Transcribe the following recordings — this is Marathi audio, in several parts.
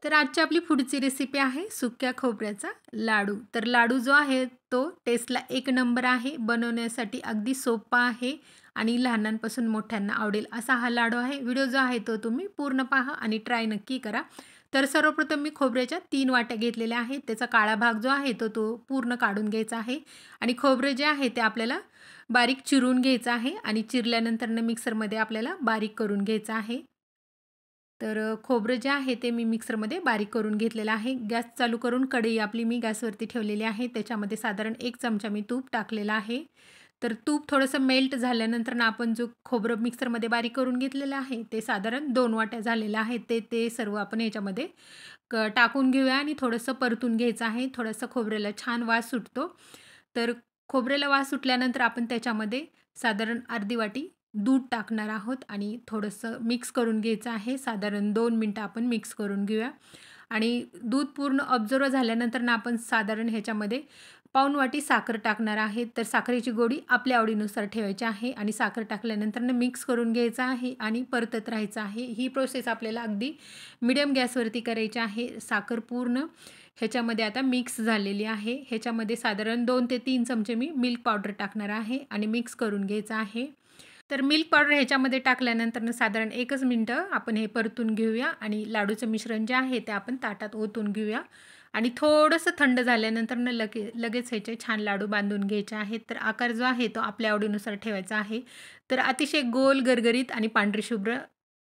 तर आजची आपली पुढची रेसिपी आहे सुक्या खोबऱ्याचा लाडू. तर लाडू जो आहे तो टेस्टला एक नंबर आहे. बनवण्यासाठी अगदी सोपा आहे आणि लहानांपासून मोठ्यांना आवडेल असा हा लाडू आहे. व्हिडिओ जो आहे तो तुम्ही पूर्ण पहा आणि ट्राय नक्की करा. तर सर्वप्रथम मी खोबऱ्याच्या 3 वाट्या घेतलेल्या आहेत. त्याचा काळा भाग जो आहे तो पूर्ण काढून घ्यायचा आहे आणि खोबरे जे आहे ते आपल्याला बारीक चिरून घ्यायचं आहे आणि चिरल्यानंतर मिक्सरमध्ये आपल्याला बारीक करून घ्यायचं आहे. तर खोबरं जे आहे ते मी मिक्सरमध्ये बारीक करून घेतलेलं आहे. गॅस चालू करून कढई आपली मी गॅसवरती ठेवलेली आहे. त्याच्यामध्ये साधारण 1 चमचा मी तूप टाकलेलं आहे. तर तूप थोडंसं मेल्ट झाल्यानंतर ना आपण जो खोबरं मिक्सरमध्ये बारीक करून घेतलेलं आहे ते साधारण 2 वाट्या झालेलं आहे. ते सर्व आपण ह्याच्यामध्ये टाकून घेऊया आणि थोडंसं परतून घ्यायचं आहे. थोडंसं खोबऱ्याला छान वास सुटतो. तर खोबऱ्याला वास सुटल्यानंतर आपण त्याच्यामध्ये साधारण अर्धी वाटी दूध टाकणार आहोत आणि थोडंसं मिक्स करून घ्यायचं आहे. साधारण 2 मिनटं आपण मिक्स करून घेऊया आणि दूध पूर्ण ऑब्झर्व झाल्यानंतर ना आपण साधारण ह्याच्यामध्ये पाऊण वाटी साखर टाकणार आहे. तर साखरेची गोडी आपल्या आवडीनुसार ठेवायची आहे आणि साखर टाकल्यानंतर मिक्स करून घ्यायचं आहे आणि परतत राहायचं आहे. ही प्रोसेस आपल्याला अगदी मिडियम गॅसवरती करायची आहे. साखर पूर्ण ह्याच्यामध्ये आता मिक्स झालेली आहे. ह्याच्यामध्ये साधारण 2 ते 3 चमचे मी मिल्क पावडर टाकणार आहे आणि मिक्स करून घ्यायचं आहे. तर मिल्क पावडर ह्याच्यामध्ये टाकल्यानंतर साधारण 1च मिनिटं आपण हे परतून घेऊया आणि लाडूचं मिश्रण जे आहे ते आपण ताटात ओतून घेऊया आणि थोडंसं थंड झाल्यानंतर लगेच ह्याचे छान लाडू बांधून घ्यायचे आहेत. तर आकार जो आहे तो आपल्या आवडीनुसार ठेवायचा आहे. तर अतिशय गोल गरगरीत आणि पांढरे शुभ्र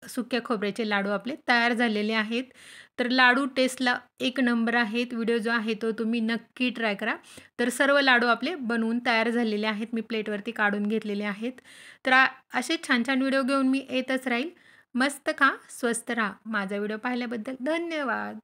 सुक्या खोबऱ्याचे लाडू आपले तयार झालेले आहेत. तर लाडू टेस्टला एक नंबर आहेत. व्हिडिओ जो आहे तो तुम्ही नक्की ट्राय करा. तर सर्व लाडू आपले बनवून तयार झालेले आहेत. मी प्लेटवरती काढून घेतलेले आहेत. तर असे छान छान व्हिडिओ घेऊन मी येतच राहील. मस्त खा, स्वस्त राहा. माझा व्हिडिओ पाहिल्याबद्दल धन्यवाद.